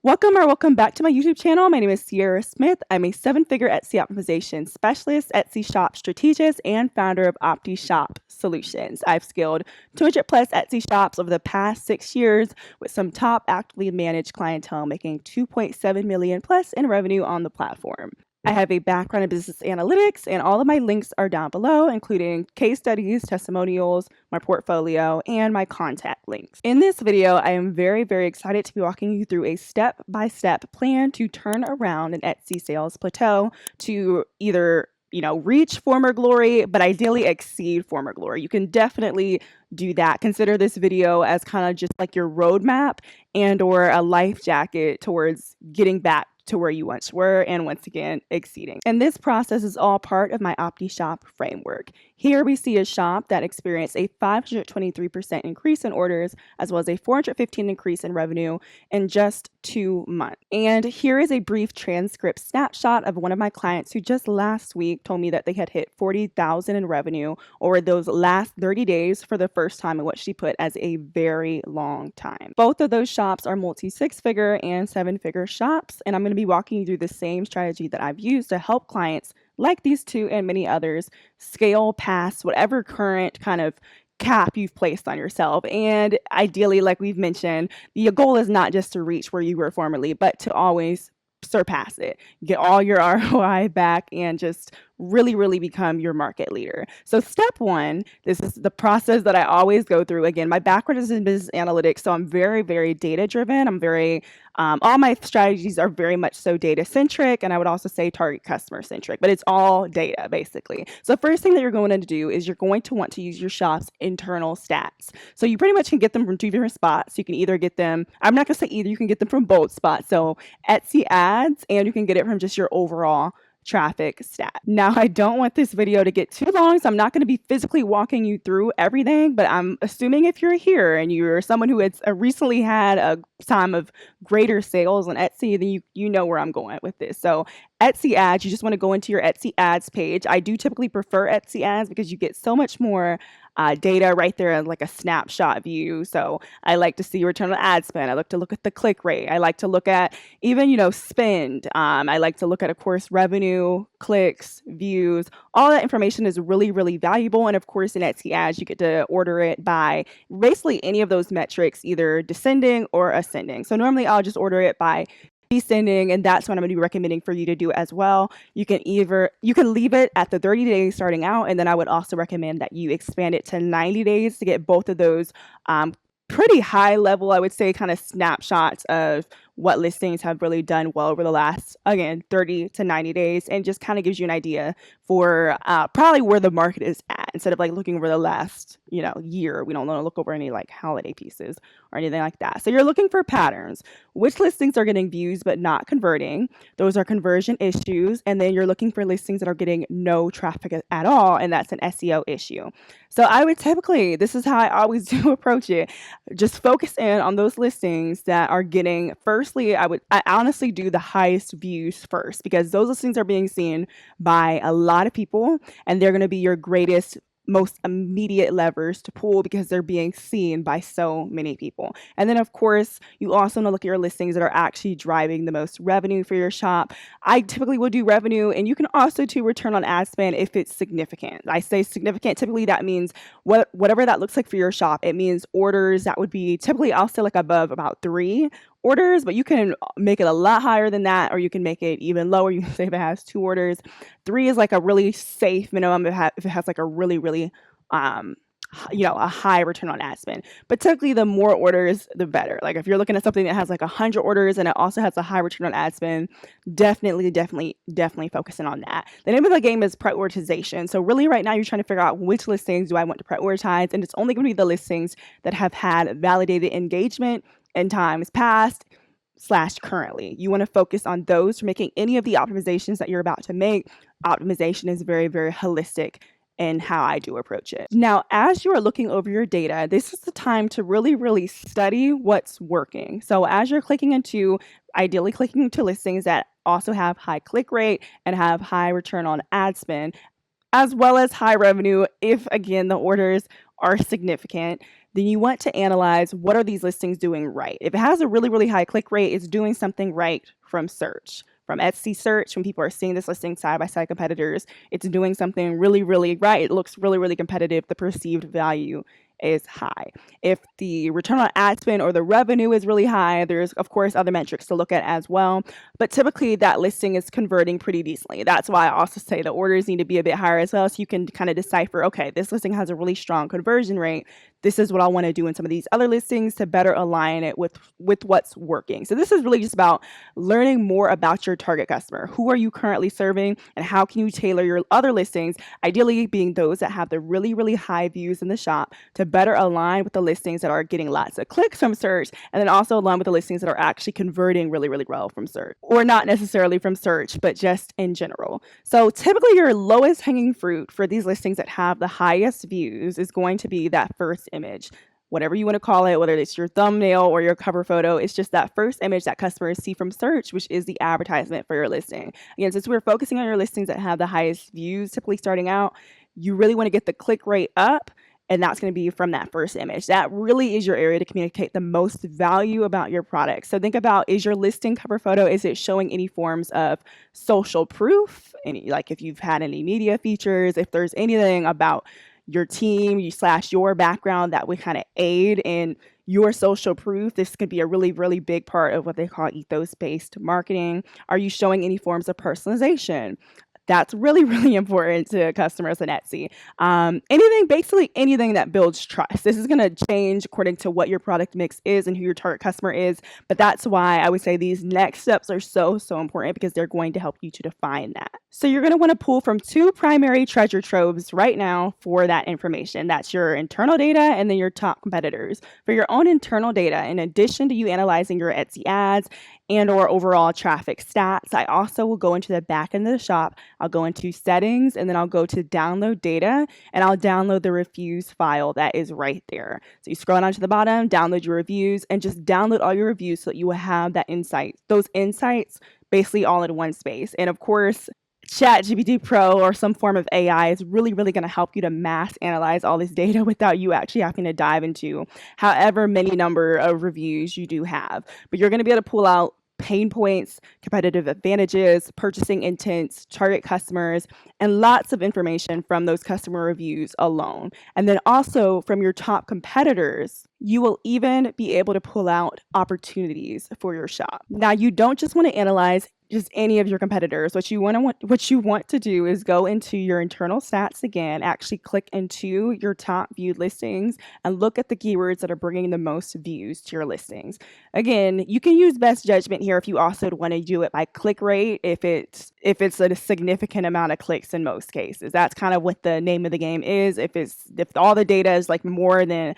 Welcome back to my YouTube channel. My name is Sierra Smith. I'm a 7-figure Etsy optimization specialist, Etsy shop strategist, and founder of OptiShop Solutions. I've scaled 200 plus Etsy shops over the past 6 years with some top actively managed clientele making 2.7 million plus in revenue on the platform. I have a background in business analytics, and all of my links are down below, including case studies, testimonials, my portfolio, and my contact links. In this video, I am very excited to be walking you through a step-by-step plan to turn around an Etsy sales plateau to either reach former glory, but ideally exceed former glory. You can definitely do that. Consider this video as kind of just like your roadmap and or a life jacket towards getting back to where you once were and once again exceeding. And this process is all part of my OptiShop framework. Here we see a shop that experienced a 523% increase in orders as well as a 415% increase in revenue in just 2 months. And here is a brief transcript snapshot of one of my clients who just last week told me that they had hit 40,000 in revenue over those last 30 days for the first time in what she put as a very long time. Both of those shops are multi 6-figure and 7-figure shops, and I'm going to be walking you through the same strategy that I've used to help clients like these two and many others scale past whatever current kind of cap you've placed on yourself. And ideally, like we've mentioned, your goal is not just to reach where you were formerly, but to always surpass it, get all your ROI back, and just really become your market leader. So step one, this is the process that I always go through. Again, my background is in business analytics, so I'm very data driven. I'm very all my strategies are very much so data centric, and I would also say target customer centric, but it's all data basically. So first thing that you're going to do is you're going to want to use your shop's internal stats. So you pretty much can get them from 2 different spots. You can either get them, I'm not going to say either, you can get them from both spots. So Etsy ads, and you can get it from just your overall traffic stat. Now, I don't want this video to get too long, so I'm not going to be physically walking you through everything, but I'm assuming if you're here and you're someone who has recently had a time of greater sales on Etsy, then you know where I'm going with this. So Etsy ads, you just want to go into your Etsy ads page. I do typically prefer Etsy ads because you get so much more data right there in like a snapshot view. So I like to see return on ad spend. I like to look at the click rate. I like to look at even, spend. I like to look at, of course, revenue, clicks, views. All that information is really valuable. And of course, in Etsy ads, you get to order it by basically any of those metrics, either descending or ascending. So normally I'll just order it by descending, and that's what I'm going to be recommending for you to do as well. You can leave it at the 30 days starting out, and then I would also recommend that you expand it to 90 days to get both of those pretty high level, I would say, kind of snapshots of what listings have really done well over the last, again, 30 to 90 days, and just kind of gives you an idea for probably where the market is at instead of like looking over the last, year. We don't want to look over any like holiday pieces or anything like that. So you're looking for patterns. Which listings are getting views but not converting? Those are conversion issues. And then you're looking for listings that are getting no traffic at all, and that's an SEO issue. So I would typically, this is how I always do approach it, just focus in on those listings that are getting, firstly, I honestly do the highest views first, because those listings are being seen by a lot of people, and they're going to be your greatest, most immediate levers to pull because they're being seen by so many people. And then of course, you also want to look at your listings that are actually driving the most revenue for your shop. I typically will do revenue, and you can also do return on ad spend if it's significant. I say significant, typically that means whatever that looks like for your shop. It means orders that would be typically, I'll say like above about 3 orders, but you can make it a lot higher than that, or you can make it even lower. You can say if it has 2 orders. 3 is like a really safe minimum if it has like a really a high return on ad spend. But typically the more orders, the better. Like if you're looking at something that has like 100 orders and it also has a high return on ad spend, definitely focusing on that. The name of the game is prioritization. So really right now you're trying to figure out which listings do I want to prioritize, and it's only going to be the listings that have had validated engagement in times past / currently. You want to focus on those for making any of the optimizations that you're about to make. Optimization is very holistic in how I do approach it. Now, as you are looking over your data, this is the time to really study what's working. So as you're ideally clicking into listings that also have high click rate and have high return on ad spend, as well as high revenue, if again the orders are significant, then you want to analyze what are these listings doing right. If it has a really, really high click rate, it's doing something right from search. From Etsy search, when people are seeing this listing side by side competitors, it's doing something really, really right. It looks really, really competitive. The perceived value is high. If the return on ad spend or the revenue is really high, there's of course other metrics to look at as well. But typically that listing is converting pretty decently. That's why I also say the orders need to be a bit higher as well. So you can kind of decipher, okay, this listing has a really strong conversion rate. This is what I want to do in some of these other listings to better align it with what's working. So this is really just about learning more about your target customer. Who are you currently serving and how can you tailor your other listings, ideally being those that have the really, really high views in the shop, to better align with the listings that are getting lots of clicks from search, and then also align with the listings that are actually converting really, really well from search, or not necessarily from search, but just in general. So typically your lowest hanging fruit for these listings that have the highest views is going to be that first image. Whatever you want to call it, whether it's your thumbnail or your cover photo, it's just that first image that customers see from search, which is the advertisement for your listing. Again, since we're focusing on your listings that have the highest views, typically starting out, you really want to get the click rate up, and that's going to be from that first image. That really is your area to communicate the most value about your product. So think about, is your listing cover photo, is it showing any forms of social proof? Any, like if you've had any media features, if there's anything about your team, your background that would kind of aid in your social proof. This could be a really, really big part of what they call ethos-based marketing. Are you showing any forms of personalization? That's really, really important to customers on Etsy. Basically anything that builds trust. This is going to change according to what your product mix is and who your target customer is. But that's why I would say these next steps are so, so important, because they're going to help you to define that. So you're going to want to pull from two primary treasure troves right now for that information. That's your internal data and then your top competitors. For your own internal data, in addition to you analyzing your Etsy ads and or overall traffic stats, I also will go into the back end of the shop. I'll go into settings, and then I'll go to download data, and I'll download the reviews file that is right there. So you scroll down to the bottom, download your reviews, and just download all your reviews so that you will have those insights basically all in one space. And of course, ChatGPT Pro or some form of AI is really, really going to help you to mass analyze all this data without you actually having to dive into however many number of reviews you do have. But you're going to be able to pull out pain points, competitive advantages, purchasing intents, target customers, and lots of information from those customer reviews alone. And then also from your top competitors, you will even be able to pull out opportunities for your shop. Now, you don't just want to analyze just any of your competitors. What you want to do is go into your internal stats again, actually click into your top viewed listings and look at the keywords that are bringing the most views to your listings. Again, you can use best judgment here if you also want to do it by click rate, if it's a significant amount of clicks in most cases. That's kind of what the name of the game is. If all the data is like more than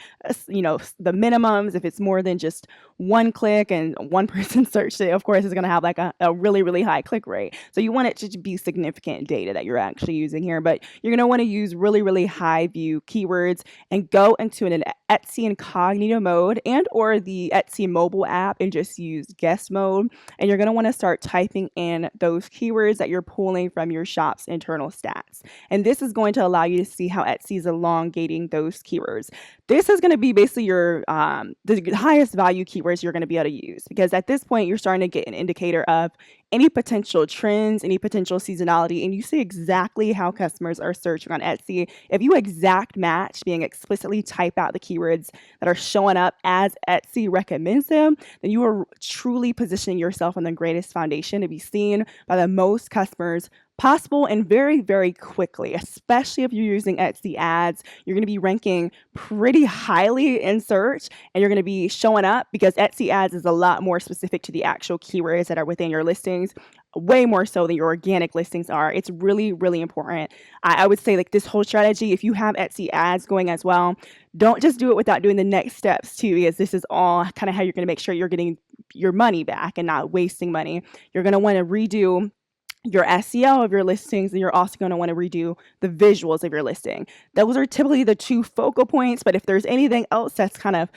the minimums, if it's more than just one click and one person searched it, of course it's going to have like a really, really high click rate. So you want it to be significant data that you're actually using here, but you're going to want to use really, really high view keywords and go into an Etsy incognito mode and or the Etsy mobile app and just use guest mode. And you're going to want to start typing in those keywords that you're pulling from your shop's internal stats. And this is going to allow you to see how Etsy is elongating those keywords. This is going to be basically your the highest value keywords you're going to be able to use, because at this point you're starting to get an indicator of any potential trends, any potential seasonality, and you see exactly how customers are searching on Etsy. If you exact match, being explicitly type out the keywords that are showing up as Etsy recommends them, then you are truly positioning yourself on the greatest foundation to be seen by the most customers possible and very, very quickly. Especially if you're using Etsy ads, you're going to be ranking pretty highly in search, and you're going to be showing up because Etsy ads is a lot more specific to the actual keywords that are within your listings, way more so than your organic listings are. It's really, really important. I would say like this whole strategy, if you have Etsy ads going as well, don't just do it without doing the next steps too, because this is all kind of how you're going to make sure you're getting your money back and not wasting money. You're going to want to redo your SEO of your listings, and you're also going to want to redo the visuals of your listing. Those are typically the two focal points, but if there's anything else that's kind of,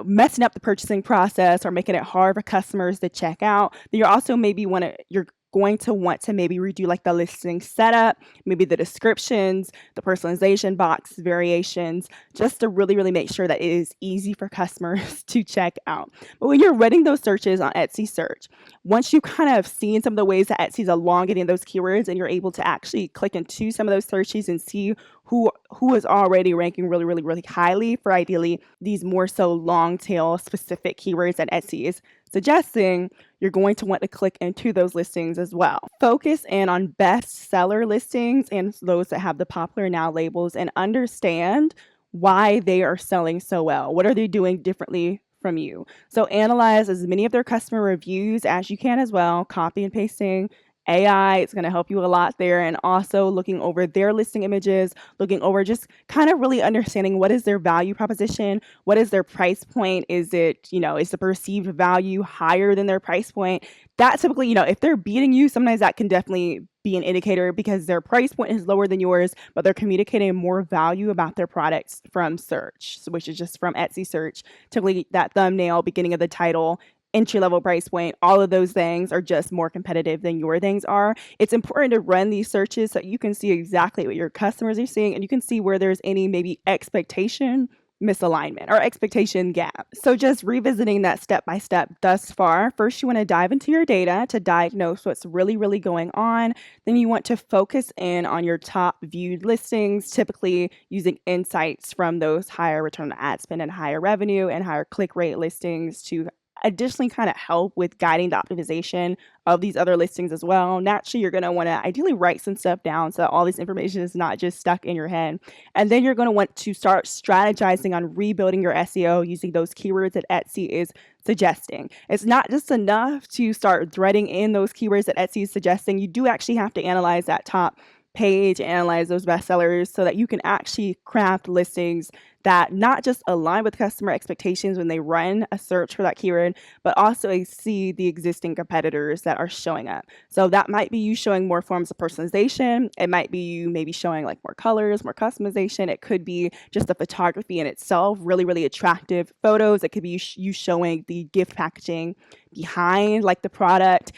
messing up the purchasing process or making it hard for customers to check out, then you're also maybe you're going to want to maybe redo like the listing setup, maybe the descriptions, the personalization box variations, just to really, really make sure that it is easy for customers to check out. But when you're running those searches on Etsy search, once you kind of seen some of the ways that Etsy's elongating those keywords and you're able to actually click into some of those searches and see who is already ranking really, really, really highly for ideally these more so long tail specific keywords that Etsy is suggesting, you're going to want to click into those listings as well. Focus in on bestseller listings and those that have the popular now labels and understand why they are selling so well. What are they doing differently from you? So analyze as many of their customer reviews as you can as well, copy and pasting. AI, it's going to help you a lot there. And also looking over their listing images, looking over just kind of really understanding what is their value proposition, what is their price point, is it, is the perceived value higher than their price point? That typically, if they're beating you, sometimes that can definitely be an indicator because their price point is lower than yours, but they're communicating more value about their products from search, which is just from Etsy search. Typically that thumbnail, beginning of the title, entry-level price point, all of those things are just more competitive than your things are. It's important to run these searches so you can see exactly what your customers are seeing and you can see where there's any maybe expectation misalignment or expectation gap. So just revisiting that step by step thus far, first you want to dive into your data to diagnose what's really, really going on. Then you want to focus in on your top viewed listings, typically using insights from those higher return on ad spend and higher revenue and higher click rate listings to additionally kind of help with guiding the optimization of these other listings as well. Naturally, you're going to want to ideally write some stuff down so that all this information is not just stuck in your head. And then you're going to want to start strategizing on rebuilding your SEO using those keywords that Etsy is suggesting. It's not just enough to start threading in those keywords that Etsy is suggesting. You do actually have to analyze that top page, analyze those bestsellers so that you can actually craft listings that not just align with customer expectations when they run a search for that keyword, but also see the existing competitors that are showing up. So that might be you showing more forms of personalization. It might be you maybe showing like more colors, more customization. It could be just the photography in itself, really, really attractive photos. It could be you showing the gift packaging behind like the product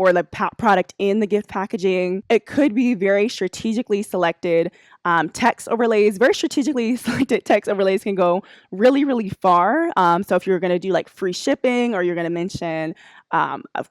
or the product in the gift packaging. It could be very strategically selected text overlays. Very strategically selected text overlays can go really, really far. So if you're going to do like free shipping or you're going to mention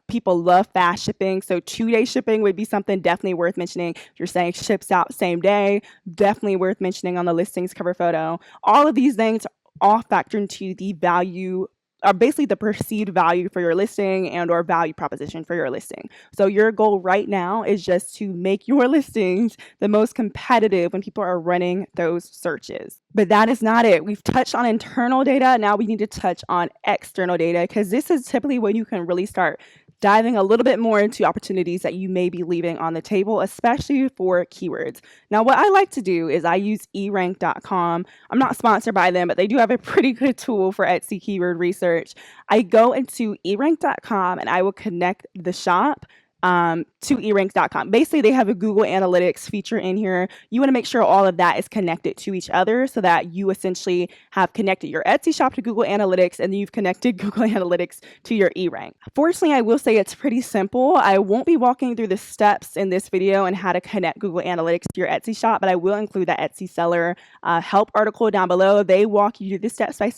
people love fast shipping. So 2-day shipping would be something definitely worth mentioning. If you're saying ships out same day, definitely worth mentioning on the listings cover photo. All of these things all factor into the value are basically the perceived value for your listing and or value proposition for your listing. So your goal right now is just to make your listings the most competitive when people are running those searches. But that is not it. We've touched on internal data. Now we need to touch on external data because this is typically when you can really start diving a little bit more into opportunities that you may be leaving on the table, especially for keywords. Now, what I like to do is I use erank.com. I'm not sponsored by them, but they do have a pretty good tool for Etsy keyword research. I go into erank.com and I will connect the shop to erank.com. Basically, they have a Google Analytics feature in here. You want to make sure all of that is connected to each other so that you essentially have connected your Etsy shop to Google Analytics and you've connected Google Analytics to your eRank. Fortunately, I will say it's pretty simple. I won't be walking through the steps in this video and how to connect Google Analytics to your Etsy shop, but I will include that Etsy seller help article down below. They walk you through this step by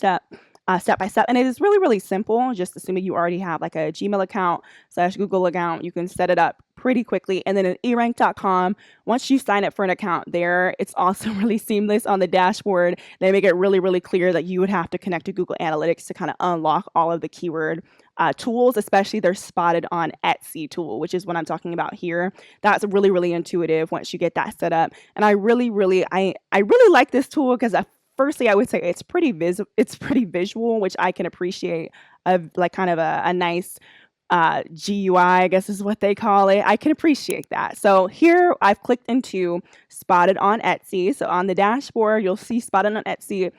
step. And it is really, really simple. Just assuming you already have like a Gmail account / Google account, you can set it up pretty quickly. And then at erank.com, once you sign up for an account there, it's also really seamless on the dashboard. They make it really, really clear that you would have to connect to Google Analytics to kind of unlock all of the keyword tools, especially their spotted on Etsy tool, which is what I'm talking about here. That's really, really intuitive once you get that set up. And I really like this tool because firstly, I would say it's pretty visual, which I can appreciate. Like kind of a nice GUI, I guess is what they call it. I can appreciate that. So here I've clicked into Spotted on Etsy. So on the dashboard, you'll see Spotted on Etsy.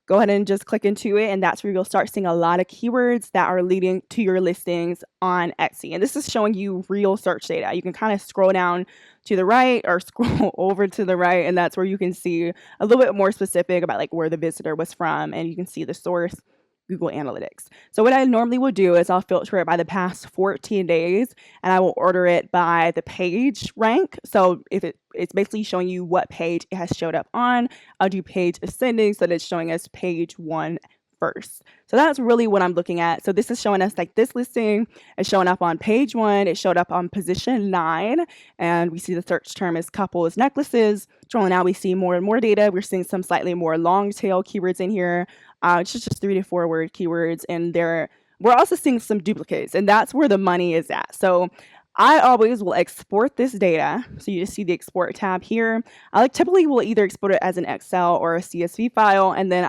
Go ahead and just click into it, and that's where you'll start seeing a lot of keywords that are leading to your listings on Etsy. And this is showing you real search data. You can kind of scroll down to the right or scroll over to the right, and that's where you can see a little bit more specific about like where the visitor was from, and you can see the source Google Analytics. So what I normally will do is I'll filter it by the past 14 days, and I will order it by the page rank. So if it's basically showing you what page it has showed up on, I'll do page ascending so that it's showing us page 1 first. So that's really what I'm looking at. So this is showing us like this listing is showing up on page 1. It showed up on position 9, and we see the search term is couples necklaces. Scrolling now, we see more and more data. We're seeing some slightly more long tail keywords in here. It's just 3 to 4 word keywords, and we're also seeing some duplicates, and that's where the money is at. So I always will export this data. So you just see the export tab here. I typically will either export it as an Excel or a CSV file, and then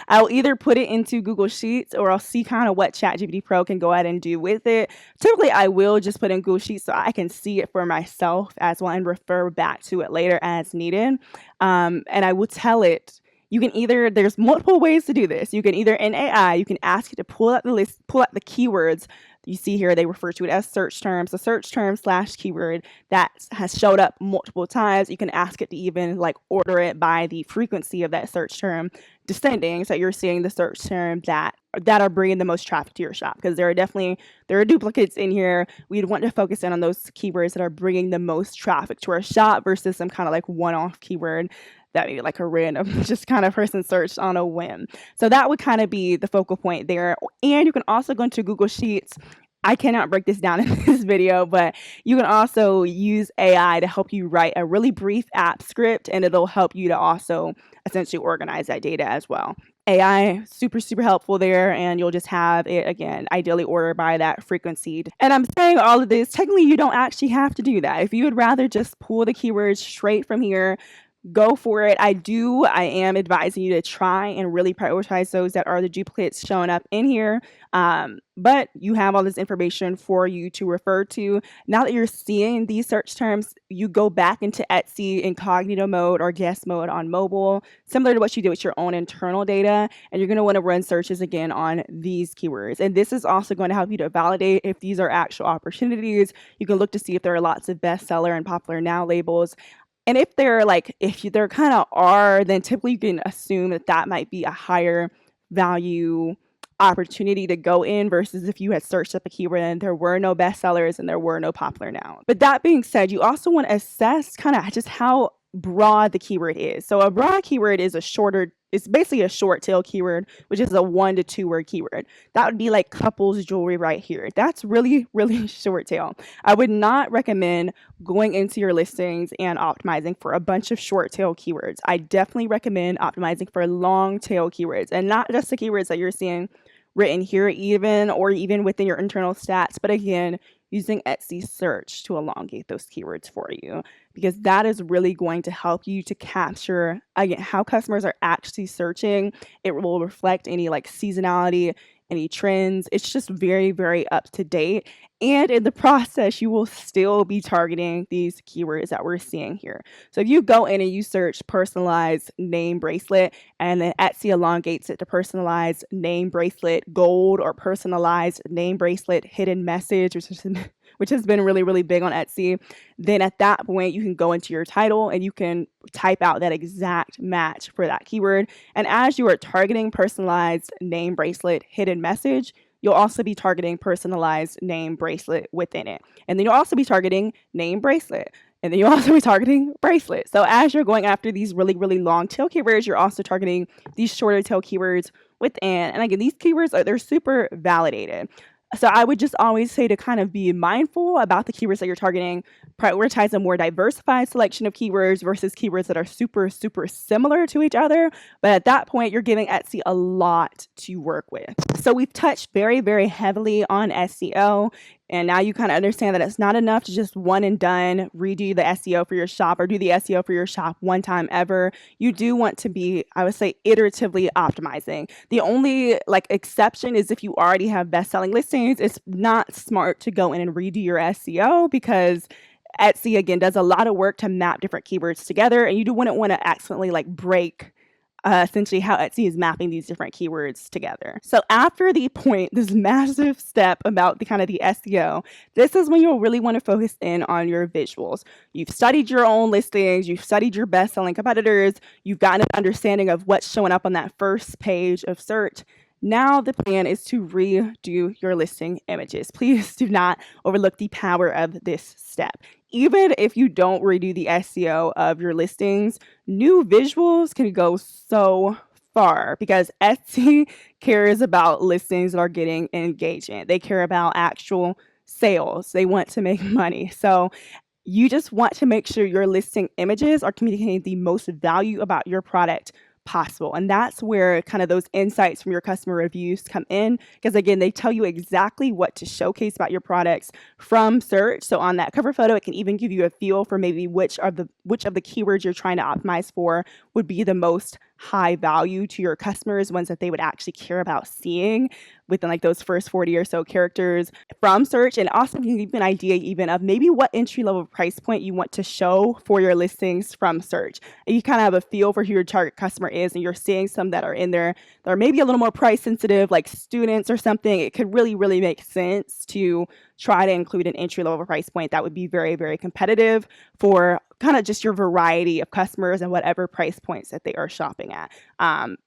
I'll either put it into Google Sheets, or I'll see kind of what ChatGPT Pro can go ahead and do with it. Typically, I will just put in Google Sheets so I can see it for myself as well and refer back to it later as needed. And I will tell it, there's multiple ways to do this. You can either in AI, you can ask it to pull out the list, pull out the keywords. You see here, they refer to it as search terms, the search term / keyword that has showed up multiple times. You can ask it to even like order it by the frequency of that search term descending. So you're seeing the search terms that are bringing the most traffic to your shop, because there are duplicates in here. We'd want to focus in on those keywords that are bringing the most traffic to our shop versus some kind of like one-off keyword that maybe like a random just kind of person searched on a whim. So that would kind of be the focal point there. And you can also go into Google Sheets. I cannot break this down in this video, but you can also use AI to help you write a really brief app script, and it'll help you to also essentially organize that data as well. AI, super, super helpful there, and you'll just have it, again, ideally ordered by that frequency. And I'm saying all of this, technically you don't actually have to do that. If you would rather just pull the keywords straight from here, go for it. I am advising you to try and really prioritize those that are the duplicates showing up in here. But you have all this information for you to refer to. Now that you're seeing these search terms, you go back into Etsy incognito mode or guest mode on mobile, similar to what you did with your own internal data. And you're going to want to run searches again on these keywords. And this is also going to help you to validate if these are actual opportunities. You can look to see if there are lots of bestseller and popular now labels. And if there kind of are, then typically you can assume that might be a higher value opportunity to go in versus if you had searched up a keyword and there were no bestsellers and there were no popular nouns. But that being said, you also want to assess kind of just how broad the keyword is. So a broad keyword is it's basically a short tail keyword, which is a 1 to 2 word keyword. That would be like couples jewelry right here. That's really, really short tail. I would not recommend going into your listings and optimizing for a bunch of short tail keywords. I definitely recommend optimizing for long tail keywords, and not just the keywords that you're seeing written here even within your internal stats, but again, using Etsy search to elongate those keywords for you, because that is really going to help you to capture, again, how customers are actually searching. It will reflect any like seasonality, any trends. It's just very, very up to date. And in the process, you will still be targeting these keywords that we're seeing here. So if you go in and you search personalized name bracelet, and then Etsy elongates it to personalized name bracelet gold or personalized name bracelet hidden message, which has been really, really big on Etsy, then at that point, you can go into your title and you can type out that exact match for that keyword. And as you are targeting personalized name bracelet hidden message, you'll also be targeting personalized name bracelet within it. And then you'll also be targeting name bracelet. And then you'll also be targeting bracelet. So as you're going after these really, really long tail keywords, you're also targeting these shorter tail keywords within. And again, these keywords they're super validated. So I would just always say to kind of be mindful about the keywords that you're targeting, prioritize a more diversified selection of keywords versus keywords that are super, super similar to each other. But at that point, you're giving Etsy a lot to work with. So we've touched very, very heavily on SEO. And now you kind of understand that it's not enough to just one and done redo the SEO for your shop or do the SEO for your shop one time ever. You do want to be, I would say, iteratively optimizing. The only exception is if you already have best-selling listings. It's not smart to go in and redo your SEO because Etsy, again, does a lot of work to map different keywords together, and you wouldn't want to accidentally break essentially how Etsy is mapping these different keywords together. So after this massive step about the SEO, this is when you'll really want to focus in on your visuals. You've studied your own listings, you've studied your best-selling competitors, you've gotten an understanding of what's showing up on that first page of search. Now the plan is to redo your listing images. Please do not overlook the power of this step. Even if you don't redo the SEO of your listings, new visuals can go so far because Etsy cares about listings that are getting engagement. They care about actual sales. They want to make money. So you just want to make sure your listing images are communicating the most value about your product possible. And that's where kind of those insights from your customer reviews come in, because again, they tell you exactly what to showcase about your products from search. So on that cover photo, it can even give you a feel for maybe which of the keywords you're trying to optimize for would be the most high value to your customers, ones that they would actually care about seeing within like those first 40 or so characters from search. And also can give you an idea even of maybe what entry level price point you want to show for your listings from search. And you kind of have a feel for who your target customer is, and you're seeing some that are in there that are maybe a little more price sensitive, like students or something. It could really, really make sense to try to include an entry level price point that would be very, very competitive for kind of just your variety of customers and whatever price points that they are shopping at.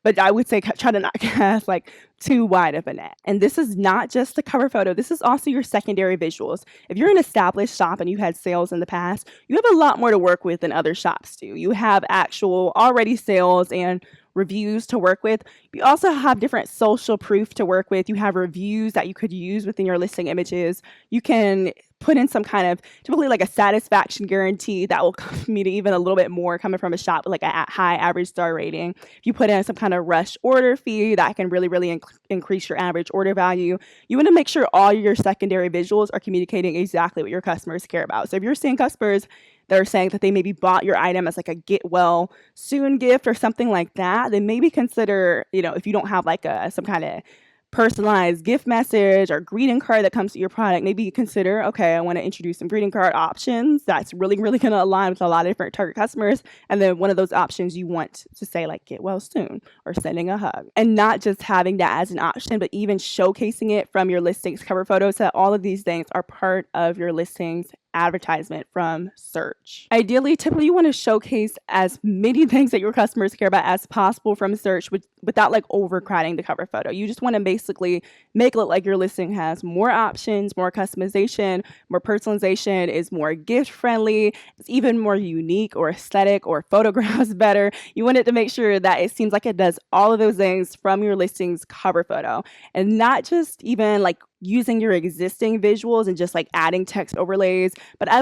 But I would say try to not cast like too wide of a net. And this is not just the cover photo. This is also your secondary visuals. If you're an established shop and you had sales in the past, you have a lot more to work with than other shops do. You have actual already sales and reviews to work with. You also have different social proof to work with. You have reviews that you could use within your listing images. You can put in some kind of typically like a satisfaction guarantee that will mean even a little bit more coming from a shop with like a high average star rating. If you put in some kind of rush order fee, that can really, really increase your average order value. You want to make sure all your secondary visuals are communicating exactly what your customers care about. So if you're seeing customers that are saying that they maybe bought your item as like a get well soon gift or something like that, then maybe consider, if you don't have like some kind of personalized gift message or greeting card that comes to your product, maybe you consider, okay, I want to introduce some greeting card options that's really, really going to align with a lot of different target customers. And then one of those options you want to say like get well soon or sending a hug, and not just having that as an option, but even showcasing it from your listings cover photos. So all of these things are part of your listings advertisement from search. Ideally, typically you want to showcase as many things that your customers care about as possible from search without like overcrowding the cover photo. You just want to basically make it look like your listing has more options, more customization, more personalization, is more gift friendly, it's even more unique or aesthetic or photographs better. You want it to make sure that it seems like it does all of those things from your listing's cover photo, and not just even like using your existing visuals and just like adding text overlays. But I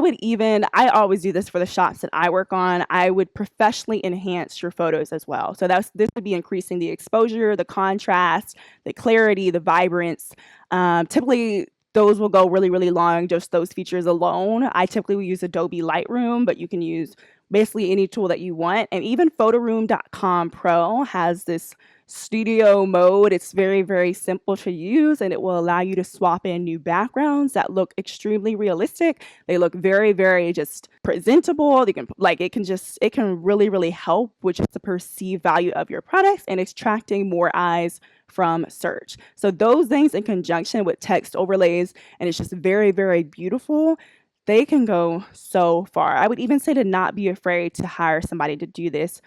always do this for the shops that I work on. I would professionally enhance your photos as well. So this would be increasing the exposure, the contrast, the clarity, the vibrance. Typically, those will go really, really long, just those features alone. I typically will use Adobe Lightroom, but you can use basically any tool that you want. And even photoroom.com Pro has this studio mode. It's very, very simple to use, and it will allow you to swap in new backgrounds that look extremely realistic. They look very, very just presentable. It can really, really help with just the perceived value of your products and extracting more eyes from search. So those things in conjunction with text overlays, and it's just very, very beautiful. They can go so far. I would even say to not be afraid to hire somebody to do this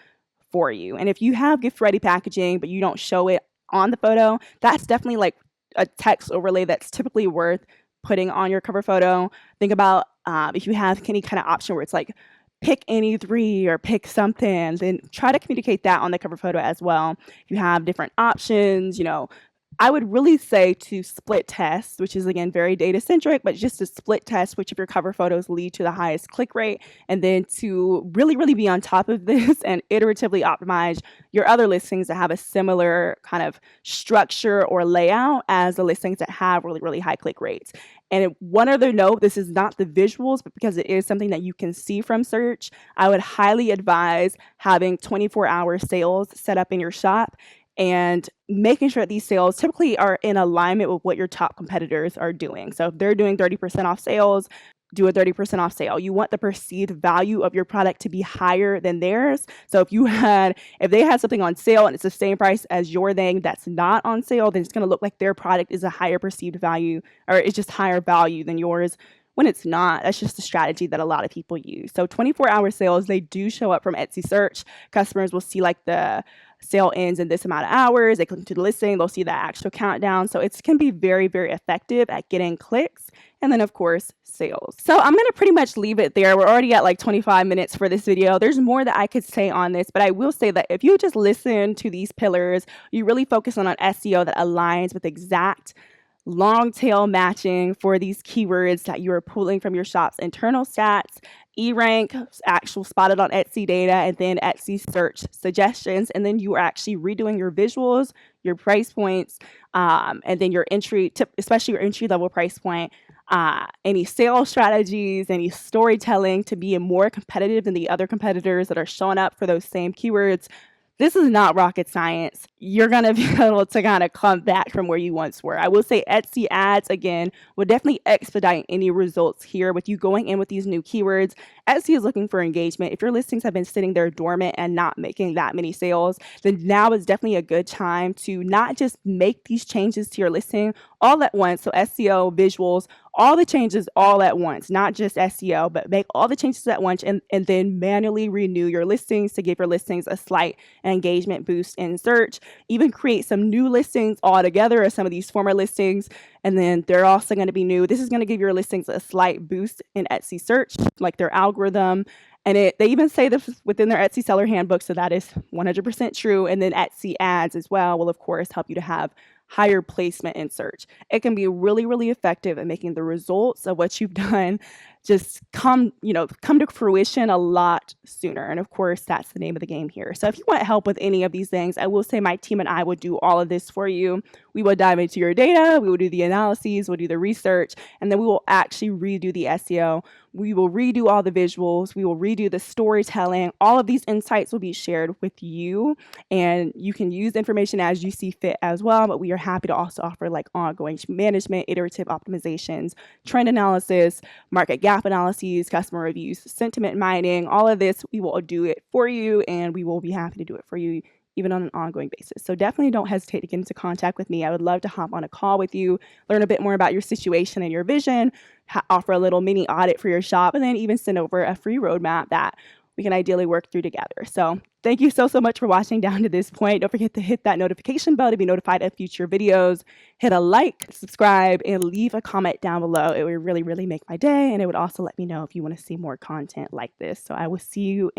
for you. And if you have gift ready packaging, but you don't show it on the photo, that's definitely like a text overlay that's typically worth putting on your cover photo. Think about if you have any kind of option where it's like pick any three or pick something, then try to communicate that on the cover photo as well. If you have different options, I would really say to split test, which is again very data centric, but just to split test which of your cover photos lead to the highest click rate, and then to really, really be on top of this and iteratively optimize your other listings that have a similar kind of structure or layout as the listings that have really, really high click rates. And one other note, this is not the visuals, but because it is something that you can see from search, I would highly advise having 24-hour sales set up in your shop and making sure that these sales typically are in alignment with what your top competitors are doing. So if they're doing 30% off sales, do a 30% off sale. You want the perceived value of your product to be higher than theirs. So if they had something on sale and it's the same price as your thing that's not on sale, then it's going to look like their product is a higher perceived value, or it's just higher value than yours, when it's not. That's just a strategy that a lot of people use. So 24-hour sales, they do show up from Etsy search. Customers will see like the sale ends in this amount of hours. They click into the listing, they'll see the actual countdown. So it can be very, very effective at getting clicks. And then, of course, sales. So I'm going to pretty much leave it there. We're already at like 25 minutes for this video. There's more that I could say on this, but I will say that if you just listen to these pillars, you really focus on SEO that aligns with exact long tail matching for these keywords that you are pulling from your shop's internal stats, E-rank, actual spotted on Etsy data, and then Etsy search suggestions. And then you are actually redoing your visuals, your price points, and then your entry, especially your entry level price point, any sales strategies, any storytelling to be more competitive than the other competitors that are showing up for those same keywords. This is not rocket science. You're going to be able to kind of come back from where you once were. I will say Etsy ads, again, will definitely expedite any results here with you going in with these new keywords. Etsy is looking for engagement. If your listings have been sitting there dormant and not making that many sales, then now is definitely a good time to not just make these changes to your listing all at once. So SEO, visuals, all the changes all at once, not just SEO, but make all the changes at once and then manually renew your listings to give your listings a slight engagement boost in search. Even create some new listings altogether or some of these former listings, and then they're also going to be new. This is going to give your listings a slight boost in Etsy search, like their algorithm. And they even say this within their Etsy seller handbook, so that is 100% true. And then Etsy ads as well will, of course, help you to have higher placement in search. It can be really, really effective at making the results of what you've done just come to fruition a lot sooner. And of course, that's the name of the game here. So if you want help with any of these things, I will say my team and I will do all of this for you. We will dive into your data, we will do the analyses, we'll do the research, and then we will actually redo the SEO. We will redo all the visuals, we will redo the storytelling. All of these insights will be shared with you, and you can use information as you see fit as well, but we are happy to also offer like ongoing management, iterative optimizations, trend analysis, market gap analyses, customer reviews, sentiment mining. All of this, we will do it for you, and we will be happy to do it for you even on an ongoing basis. So definitely don't hesitate to get into contact with me. I would love to hop on a call with you, learn a bit more about your situation and your vision, offer a little mini audit for your shop, and then even send over a free roadmap that we can ideally work through together. So thank you so much for watching down to this point. Don't forget to hit that notification bell to be notified of future videos. Hit a like, subscribe, and leave a comment down below. It would really, really make my day. And it would also let me know if you want to see more content like this. So I will see you